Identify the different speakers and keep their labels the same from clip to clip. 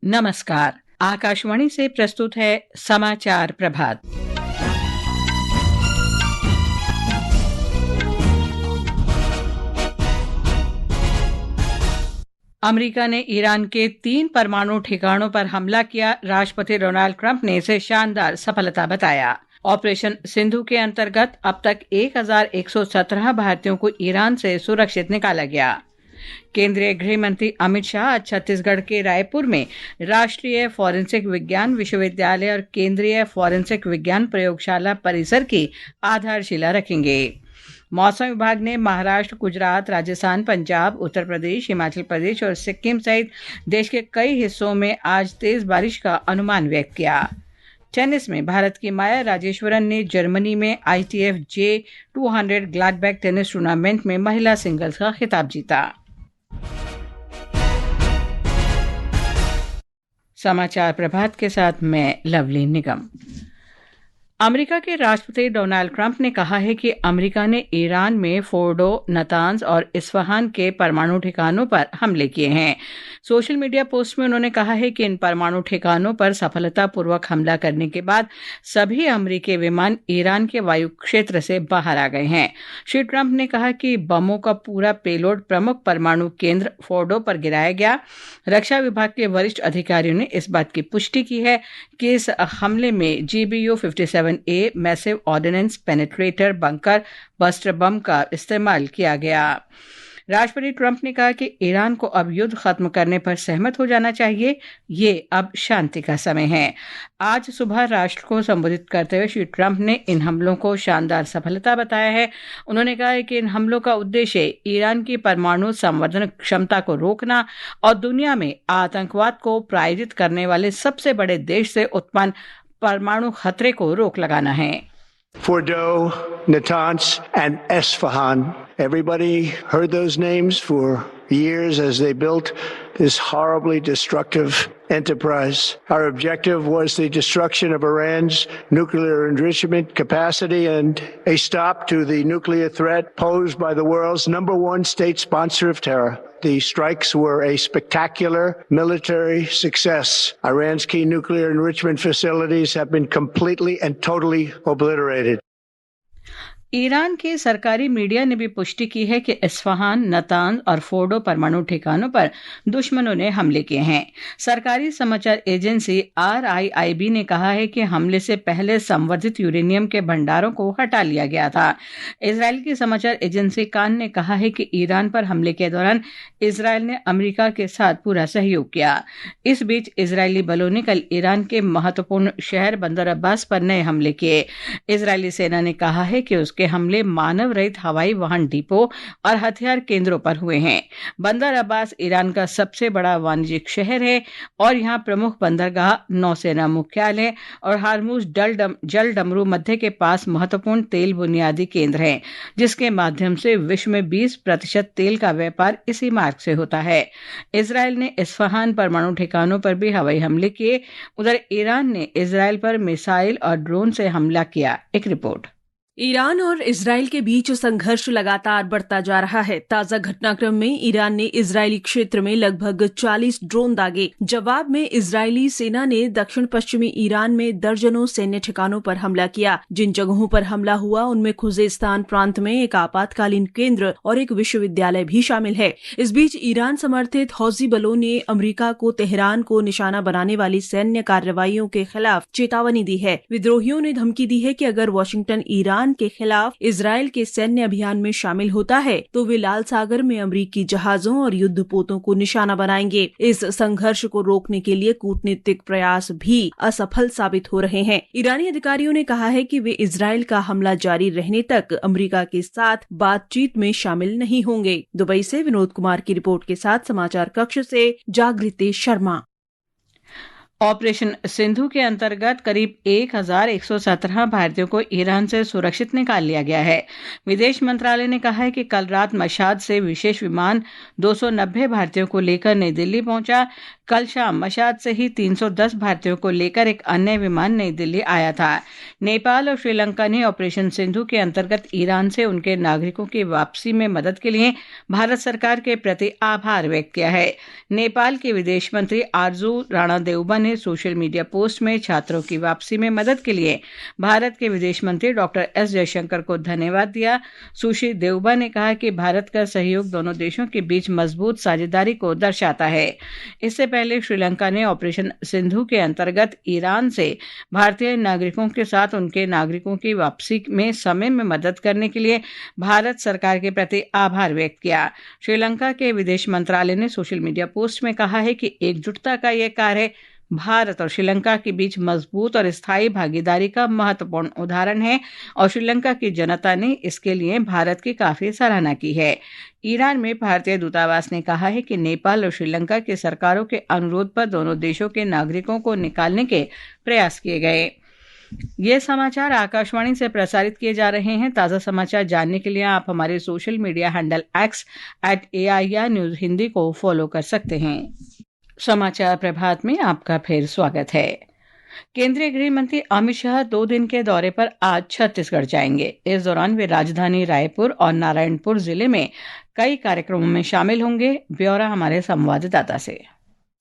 Speaker 1: नमस्कार। आकाशवाणी से प्रस्तुत है समाचार प्रभात। अमेरिका ने ईरान के 3 परमाणु ठिकानों पर हमला किया। राष्ट्रपति डोनाल्ड ट्रंप ने इसे शानदार सफलता बताया। ऑपरेशन सिंधु के अंतर्गत अब तक 1117 भारतीयों को ईरान से सुरक्षित निकाला गया। केंद्रीय गृह मंत्री अमित शाह आज छत्तीसगढ़ के रायपुर में राष्ट्रीय फॉरेंसिक विज्ञान विश्वविद्यालय और केंद्रीय फॉरेंसिक विज्ञान प्रयोगशाला परिसर की आधारशिला रखेंगे। मौसम विभाग ने महाराष्ट्र, गुजरात, राजस्थान, पंजाब, उत्तर प्रदेश, हिमाचल प्रदेश और सिक्किम सहित देश के कई हिस्सों में आज तेज बारिश का अनुमान व्यक्त किया। टेनिस में भारत की माया राजेश्वरन ने जर्मनी में ITF J200 ग्लाडबैक टेनिस टूर्नामेंट में महिला सिंगल्स का खिताब जीता। समाचार प्रभात के साथ मैं लवली निगम। अमेरिका के राष्ट्रपति डोनाल्ड ट्रंप ने कहा है कि अमेरिका ने ईरान में फोर्डो, नतांज और इस्फहान के परमाणु ठिकानों पर हमले किए हैं। सोशल मीडिया पोस्ट में उन्होंने कहा है कि इन परमाणु ठिकानों पर सफलतापूर्वक हमला करने के बाद सभी अमेरिकी विमान ईरान के वायु क्षेत्र से बाहर आ गए हैं। श्री ट्रंप ने कहा कि बमों का पूरा पेलोड प्रमुख परमाणु केंद्र फोर्डो पर गिराया गया। रक्षा विभाग के वरिष्ठ अधिकारियों ने इस बात की पुष्टि की है कि इस हमले में GBU-57A massive ordnance penetrator bunker buster bomb का इस्तेमाल किया गया। राष्ट्रपति ट्रंप ने कहा कि ईरान को अब युद्ध खत्म करने पर सहमत हो जाना चाहिए। ये अब शांति का समय है। आज सुबह राष्ट्र को संबोधित करते हुए श्री ट्रंप ने इन हमलों को शानदार सफलता बताया है। उन्होंने कहा है कि इन हमलों का उद्देश्य ईरान की परमाणु संवर्धन क्षमता को रोकना और दुनिया में आतंकवाद को प्रायोजित करने वाले सबसे बड़े देश से उत्पन्न परमाणु खतरे को रोक लगाना है।
Speaker 2: Fordo, Natanz, and Esfahan. Everybody heard those names for years as they built this horribly destructive enterprise. Our objective was the destruction of Iran's nuclear enrichment capacity and a stop to the nuclear threat posed by the world's #1 state sponsor of terror. The strikes were a spectacular military success. Iran's key nuclear enrichment facilities have been completely and totally obliterated.
Speaker 1: Iran के सरकारी media ने भी पुष्टि की है कि Isfahan, Natanz और Fordow परमाणु ठिकानों पर दुश्मनों ने हमले किए हैं। सरकारी समाचार एजेंसी RIIB ने कहा है कि हमले से पहले संवर्धित यूरेनियम के भंडारों को हटा लिया गया था। इजरायल की समाचार एजेंसी कान ने कहा है कि ईरान पर हमले के दौरान इजरायल ने अमेरिका के साथ पूरा सहयोग किया। इस बीच इजरायली बलों ने कल ईरान के महत्वपूर्ण शहर बंदर अब्बास पर नए हमले किए। इजरायली सेना ने कहा है कि के हमले मानव रहित हवाई वाहन डिपो और हथियार केंद्रों पर हुए हैं। बंदर अब्बास ईरान का सबसे बड़ा वाणिज्यिक शहर है और यहां प्रमुख बंदरगाह, नौसेना मुख्यालय और हार्मुज जल डमरू मध्य के पास महत्वपूर्ण तेल बुनियादी केंद्र हैं, जिसके माध्यम से विश्व में 20% तेल का व्यापार इसी मार्ग से होता है। इजरायल ने इस्फहान परमाणु ठिकानों पर भी हवाई हमले किए। उधर ईरान ने इजरायल पर मिसाइल और ड्रोन से हमला किया। एक रिपोर्ट।
Speaker 3: ईरान और इजरायल के बीच संघर्ष लगातार बढ़ता जा रहा है। ताजा घटनाक्रम में ईरान ने इजरायली क्षेत्र में लगभग 40 ड्रोन दागे। जवाब में इजरायली सेना ने दक्षिण पश्चिमी ईरान में दर्जनों सैन्य ठिकानों पर हमला किया। जिन जगहों पर हमला हुआ उनमें खुजेस्तान प्रांत में एक आपातकालीन केंद्र और एक विश्वविद्यालय भी शामिल है। इस बीच ईरान समर्थित हौजी बलों ने अमेरिका को तेहरान को निशाना बनाने वाली सैन्य कार्रवाइयों के खिलाफ चेतावनी दी है। विद्रोहियों ने धमकी दी है कि अगर वाशिंगटन ईरान के खिलाफ इजरायल के सैन्य अभियान में शामिल होता है तो वे लाल सागर में अमेरिकी जहाजों और युद्धपोतों को निशाना बनाएंगे। इस संघर्ष को रोकने के लिए कूटनीतिक प्रयास भी असफल साबित हो रहे हैं। ईरानी अधिकारियों ने कहा है कि वे इजरायल का हमला जारी रहने तक अमेरिका के साथ बातचीत में शामिल नहीं होंगे। दुबई से विनोद कुमार की रिपोर्ट के साथ समाचार कक्ष से जागृति शर्मा।
Speaker 1: ऑपरेशन सिंधु के अंतर्गत करीब 1117 भारतीयों को ईरान से सुरक्षित निकाल लिया गया है। विदेश मंत्रालय ने कहा है कि कल रात मशाद से विशेष विमान 290 भारतीयों को लेकर नई दिल्ली पहुंचा। कल शाम मशाद से ही 310 भारतीयों को लेकर एक अन्य विमान नई दिल्ली आया था। नेपाल और श्रीलंका ने ऑपरेशन सिंधु के अंतर्गत ईरान से उनके नागरिकों की वापसी में मदद के लिए भारत सरकार के प्रति आभार व्यक्त किया है। नेपाल के विदेश मंत्री आरजू राणा देउबा ने सोशल मीडिया पोस्ट में छात्रों की वापसी में मदद के लिए भारत के विदेश मंत्री डॉक्टर एस जयशंकर को धन्यवाद दिया। सुश्री देउबा ने कहा कि भारत का सहयोग दोनों देशों के बीच मजबूत साझेदारी को दर्शाता है। इससे पहले श्रीलंका ने ऑपरेशन सिंधु के अंतर्गत ईरान से भारतीय नागरिकों के साथ उनके नागरिकों की वापसी में समय में मदद करने के लिए भारत सरकार के प्रति आभार व्यक्त किया। श्रीलंका के विदेश मंत्रालय ने सोशल मीडिया पोस्ट में कहा है कि एकजुटता का यह कार्य भारत और श्रीलंका के बीच मजबूत और स्थायी भागीदारी का महत्वपूर्ण उदाहरण है और श्रीलंका की जनता ने इसके लिए भारत की काफी सराहना की है। ईरान में भारतीय दूतावास ने कहा है कि नेपाल और श्रीलंका की सरकारों के अनुरोध पर दोनों देशों के नागरिकों को निकालने के प्रयास किए गए। ये समाचार आकाशवाणी से प्रसारित किए जा रहे हैं। ताज़ा समाचार जानने के लिए आप हमारे social media handle @AIR news Hindi को फॉलो कर सकते हैं। समाचार प्रभात में आपका फिर स्वागत है। केंद्रीय गृह मंत्री अमित शाह 2 दिन के दौरे पर आज छत्तीसगढ़ जाएंगे। इस दौरान वे राजधानी रायपुर और नारायणपुर जिले में कई कार्यक्रमों में शामिल होंगे। ब्यौरा हमारे संवाददाता से।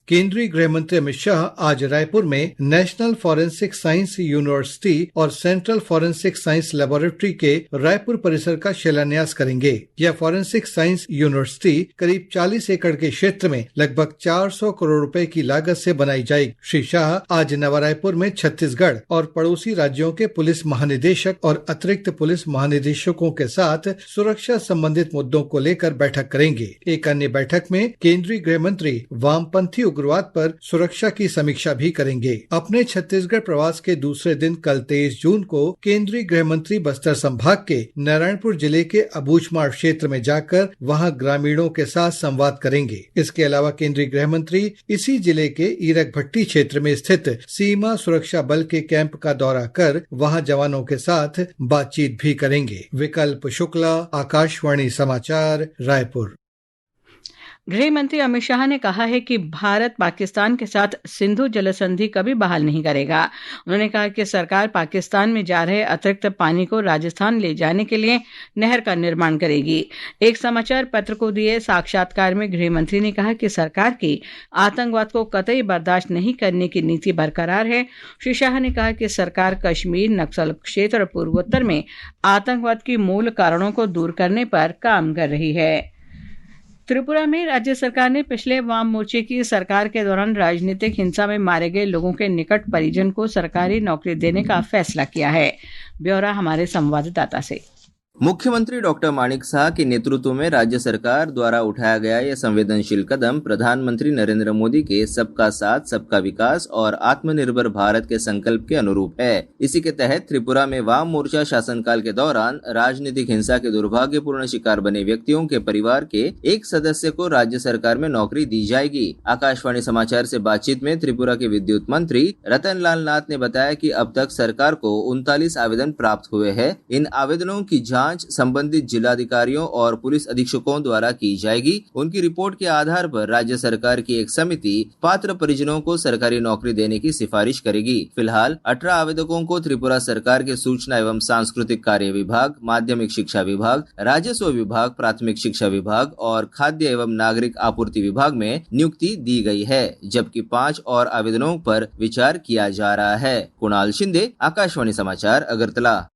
Speaker 4: केंद्रीय गृह मंत्री अमित शाह आज रायपुर में नेशनल फॉरेंसिक साइंस यूनिवर्सिटी और सेंट्रल फॉरेंसिक साइंस लेबोरेटरी के रायपुर परिसर का शिलान्यास करेंगे। यह फॉरेंसिक साइंस यूनिवर्सिटी करीब 40 एकड़ के क्षेत्र में लगभग 400 करोड़ रुपए की लागत से बनाई जाएगी। श्री शाह आज नवा रायपुर में छत्तीसगढ़ और पड़ोसी राज्यों के पुलिस महानिदेशक और अतिरिक्त पुलिस महानिदेशकों के साथ सुरक्षा संबंधित मुद्दों को लेकर बैठक करेंगे। एक अन्य बैठक में केंद्रीय गृह मंत्री वामपंथी उग्रवाद पर सुरक्षा की समीक्षा भी करेंगे। अपने छत्तीसगढ़ प्रवास के दूसरे दिन कल 23 जून को केंद्रीय गृह मंत्री बस्तर संभाग के नारायणपुर जिले के अबूझमाड़ क्षेत्र में जाकर वहां ग्रामीणों के साथ संवाद करेंगे। इसके अलावा केंद्रीय गृह मंत्री इसी जिले के ईरक भट्टी क्षेत्र में स्थित सीमा सुरक्षा बल के कैंप का दौरा कर वहां जवानों के साथ बातचीत भी करेंगे। विकल्प शुक्ला, आकाशवाणी समाचार, रायपुर।
Speaker 1: गृह मंत्री अमित शाह ने कहा है कि भारत पाकिस्तान के साथ सिंधु जल संधि कभी बहाल नहीं करेगा। उन्होंने कहा कि सरकार पाकिस्तान में जा रहे अतिरिक्त पानी को राजस्थान ले जाने के लिए नहर का निर्माण करेगी। एक समाचार पत्र को दिए साक्षात्कार में गृह मंत्री ने कहा कि सरकार की आतंकवाद को कतई बर्दाश्त नहीं करने की नीति बरकरार है। श्री शाह ने कहा कि सरकार कश्मीर, नक्सल क्षेत्र और पूर्वोत्तर में आतंकवाद की मूल कारणों को दूर करने पर काम कर रही है। त्रिपुरा में राज्य सरकार ने पिछले वाम मोर्चे की सरकार के दौरान राजनीतिक हिंसा में मारे गए लोगों के निकट परिजन को सरकारी नौकरी देने का फैसला किया है। ब्यौरा हमारे संवाददाता से।
Speaker 5: मुख्यमंत्री डॉक्टर माणिक साह के नेतृत्व में राज्य सरकार द्वारा उठाया गया यह संवेदनशील कदम प्रधानमंत्री नरेंद्र मोदी के सबका साथ, सबका विकास और आत्मनिर्भर भारत के संकल्प के अनुरूप है। इसी के तहत त्रिपुरा में वाम मोर्चा शासनकाल के दौरान राजनीतिक हिंसा के दुर्भाग्यपूर्ण शिकार बने व्यक्तियों के परिवार के एक सदस्य को राज्य सरकार में नौकरी दी जाएगी। आकाशवाणी समाचार से बातचीत में त्रिपुरा के विद्युत मंत्री रतन लाल नाथ ने बताया कि अब तक सरकार को 39 आवेदन प्राप्त हुए हैं। इन आवेदनों की जांच संबंधित जिलाधिकारियों और पुलिस अधीक्षकों द्वारा की जाएगी। उनकी रिपोर्ट के आधार पर राज्य सरकार की एक समिति पात्र परिजनों को सरकारी नौकरी देने की सिफारिश करेगी। फिलहाल 18 आवेदकों को त्रिपुरा सरकार के सूचना एवं सांस्कृतिक कार्य विभाग, माध्यमिक शिक्षा विभाग, राजस्व विभाग, प्राथमिक शिक्षा विभाग और खाद्य एवं नागरिक आपूर्ति विभाग में नियुक्ति दी गई है, जबकि 5 और आवेदनों पर विचार किया जा रहा है। कुणाल शिंदे, आकाशवाणी समाचार, अगरतला।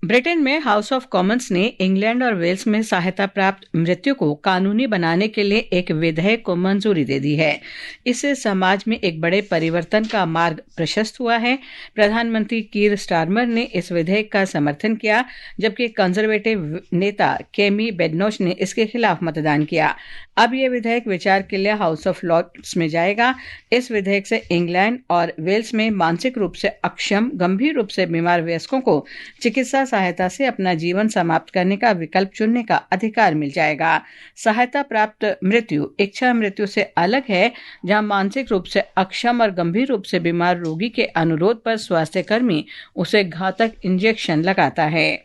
Speaker 1: ब्रिटेन में हाउस ऑफ कॉमन्स ने इंग्लैंड और वेल्स में सहायता प्राप्त मृत्यु को कानूनी बनाने के लिए एक विधेयक को मंजूरी दे दी है। इससे समाज में एक बड़े परिवर्तन का मार्ग प्रशस्त हुआ है। प्रधानमंत्री कीर स्टारमर ने इस विधेयक का समर्थन किया, जबकि कंजर्वेटिव नेता केमी बेडनोच ने इसके खिलाफ मतदान किया। अब यह विधेयक विचार के लिए हाउस ऑफ लॉर्ड्स में जाएगा। इस विधेयक से इंग्लैंड और वेल्स में मानसिक रूप से अक्षम, गंभीर रूप से बीमार वयस्कों को चिकित्सा सहायता से अपना जीवन समाप्त करने का विकल्प चुनने का अधिकार मिल जाएगा। सहायता प्राप्त मृत्यु इच्छा मृत्यु से अलग है, जहां मानसिक रूप से अक्षम और गंभीर रूप से बीमार रोगी के अनुरोध पर स्वास्थ्य कर्मी उसे घातक इंजेक्शन लगाता है।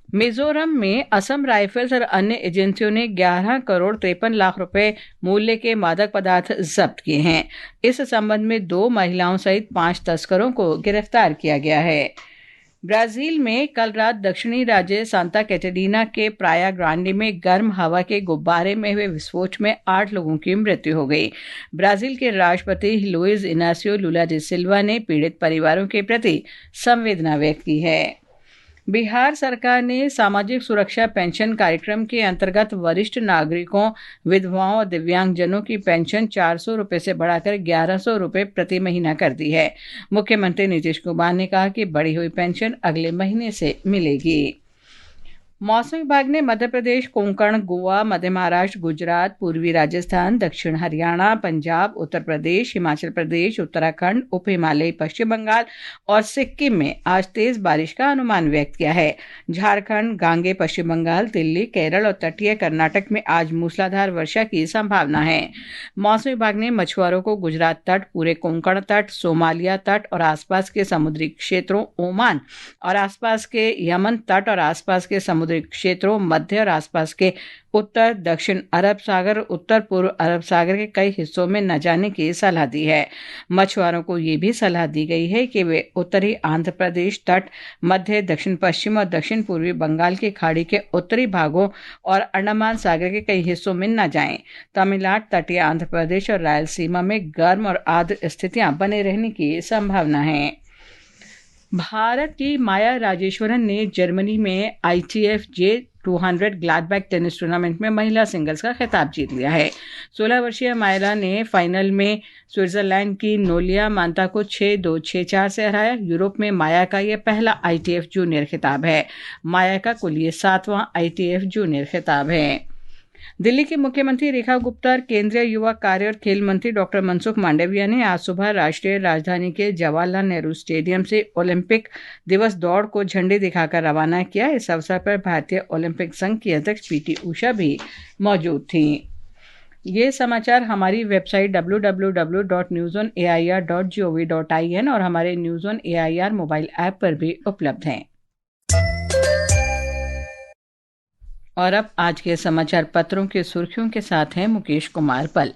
Speaker 1: मिजोरम में असम राइफल्स और अन्य एजेंसियों ने 11 करोड़ 53 लाख रुपए मूल्य के मादक पदार्थ जब्त किए हैं। इस संबंध में 2 महिलाओं सहित 5 तस्करों को गिरफ्तार किया गया है। ब्राजील में कल रात दक्षिणी राज्य सांता कैटेरिना के प्राया ग्रांडे में गर्म हवा के गुब्बारे में हुए विस्फोट में 8 लोगों की मृत्यु हो गई। ब्राजील के राष्ट्रपति लुइज इनासियो लुला डी सिल्वा ने पीड़ित परिवारों के प्रति संवेदना व्यक्त की है। बिहार सरकार ने सामाजिक सुरक्षा पेंशन कार्यक्रम के अंतर्गत वरिष्ठ नागरिकों, विधवाओं और दिव्यांगजनों की पेंशन 400 रुपये से बढ़ाकर 1100 रुपये प्रति महीना कर दी है। मुख्यमंत्री नीतीश कुमार ने कहा कि बढ़ी हुई पेंशन अगले महीने से मिलेगी। मौसम विभाग ने मध्य प्रदेश, कोंकण, गोवा, मध्य महाराष्ट्र, गुजरात, पूर्वी राजस्थान, दक्षिण हरियाणा, पंजाब, उत्तर प्रदेश, हिमाचल प्रदेश, उत्तराखंड, उप हिमालयी पश्चिम बंगाल और सिक्किम में आज तेज बारिश का अनुमान व्यक्त किया है। झारखंड, गांगे पश्चिम बंगाल, दिल्ली, केरल और तटीय कर्नाटक में आज मूसलाधार वर्षा की संभावना है। मौसम विभाग ने मछुआरों को गुजरात तट, पूरे कोंकण तट, सोमालिया तट और आसपास के समुद्री क्षेत्रों, ओमान और आसपास के यमन तट और आसपास के समुद्री क्षेत्रों, मध्य और आसपास के उत्तर दक्षिण अरब सागर, उत्तर पूर्व अरब सागर के कई हिस्सों में न जाने की सलाह दी है। मछुआरों को ये भी सलाह दी गई है कि वे उत्तरी आंध्र प्रदेश तट, मध्य, दक्षिण पश्चिम और दक्षिण पूर्वी बंगाल की खाड़ी के उत्तरी भागों और अंडमान सागर के कई हिस्सों में न जाएं। तमिलनाडु, तटीय आंध्र प्रदेश और रायलसीमा में गर्म और आर्द्र स्थितियां बने रहने की संभावना है। भारत की माया राजेश्वरन ने जर्मनी में ITF J200 Gladbach tennis tournament में महिला सिंगल्स का खिताब जीत लिया है। 16 वर्षीय मायरा ने फाइनल में स्विट्जरलैंड की नोलिया मांता को 6-2, 6-4 से हराया। यूरोप में माया का यह पहला ITF जूनियर खिताब है। माया का कुल ये 7वां ITF जूनियर खिताब है। दिल्ली की मुख्यमंत्री रेखा गुप्ता और केंद्रीय युवा कार्य और खेल मंत्री डॉक्टर मनसुख मांडविया ने आज सुबह राष्ट्रीय राजधानी के जवाहरलाल नेहरू स्टेडियम से ओलंपिक दिवस दौड़ को झंडी दिखाकर रवाना किया। इस अवसर पर भारतीय ओलंपिक संघ की अध्यक्ष PT उषा भी मौजूद थीं। ये समाचार हमारी वेबसाइट www.newsonair.gov.in और हमारे news on AIR mobile app पर भी उपलब्ध हैं। और अब आज के समाचार पत्रों के सुर्खियों के साथ हैं मुकेश कुमार पल।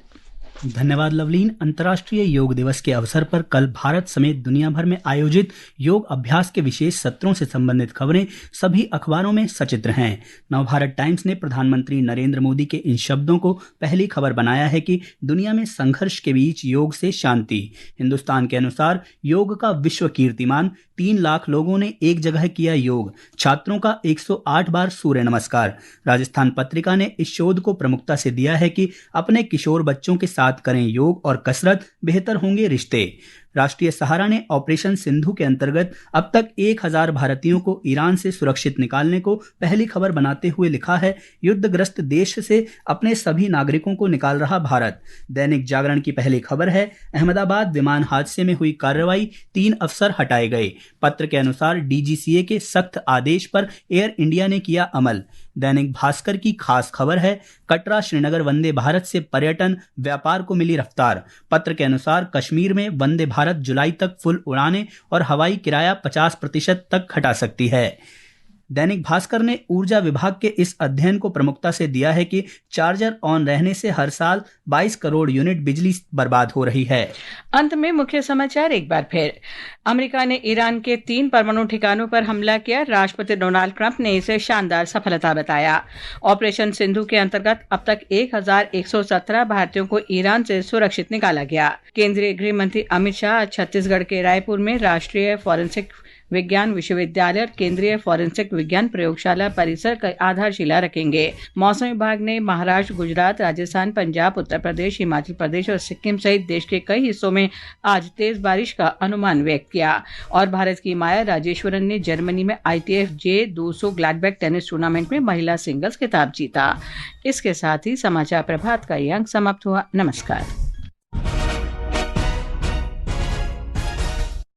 Speaker 6: धन्यवाद लवलीन। अंतर्राष्ट्रीय योग दिवस के अवसर पर कल भारत समेत दुनिया भर में आयोजित योग अभ्यास के विशेष सत्रों से संबंधित खबरें सभी अखबारों में सचित्र हैं। नवभारत टाइम्स ने प्रधानमंत्री नरेंद्र मोदी के इन शब्दों को पहली खबर बनाया है कि दुनिया में संघर्ष के बीच योग से शांति। हिंदुस्तान के अनुसार योग का विश्व कीर्तिमान, 3 लाख लोगों ने एक जगह किया योग, छात्रों का 108 बार सूर्य नमस्कार। राजस्थान पत्रिका ने इस शोध को प्रमुखता से दिया है कि अपने किशोर बच्चों के साथ करें योग और कसरत, बेहतर होंगे रिश्ते। राष्ट्रीय सहारा ने ऑपरेशन सिंधु के अंतर्गत अब तक 1000 भारतीयों को ईरान से सुरक्षित निकालने को पहली खबर बनाते हुए लिखा है, युद्धग्रस्त देश से अपने सभी नागरिकों को निकाल रहा भारत। दैनिक जागरण की पहली खबर है, अहमदाबाद विमान हादसे में हुई कार्रवाई, 3 अफसर हटाए गए। पत्र के अनुसार DGCA के सख्त आदेश पर एयर इंडिया ने किया अमल। दैनिक भास्कर की खास खबर है, कटरा श्रीनगर वंदे भारत से पर्यटन व्यापार को मिली रफ्तार। पत्र के अनुसार कश्मीर में वंदे भारत जुलाई तक फुल उड़ानें और हवाई किराया 50% तक घटा सकती है। दैनिक भास्कर ने ऊर्जा विभाग के इस अध्ययन को प्रमुखता से दिया है कि चार्जर ऑन रहने से हर साल 22 करोड़ यूनिट बिजली बर्बाद हो रही है।
Speaker 1: अंत में मुख्य समाचार एक बार फिर। अमेरिका ने ईरान के 3 परमाणु ठिकानों पर हमला किया। राष्ट्रपति डोनाल्ड ट्रंप ने इसे शानदार सफलता बताया। ऑपरेशन सिंधु के अंतर्गत अब तक 1117 भारतीयों को ईरान से सुरक्षित निकाला गया। केंद्रीय गृह मंत्री अमित शाह छत्तीसगढ़ के रायपुर में राष्ट्रीय फॉरेंसिक विज्ञान विश्वविद्यालय और केंद्रीय फॉरेंसिक विज्ञान प्रयोगशाला परिसर का आधारशिला रखेंगे। मौसम विभाग ने महाराष्ट्र, गुजरात, राजस्थान, पंजाब, उत्तर प्रदेश, हिमाचल प्रदेश और सिक्किम सहित देश के कई हिस्सों में आज तेज बारिश का अनुमान व्यक्त किया। और भारत की माया राजेश्वरन ने जर्मनी में ITF J200 Gladbach tennis tournament में महिला सिंगल्स खिताब जीता। इसके साथ ही समाचार प्रभात का ये अंक समाप्त हुआ। नमस्कार।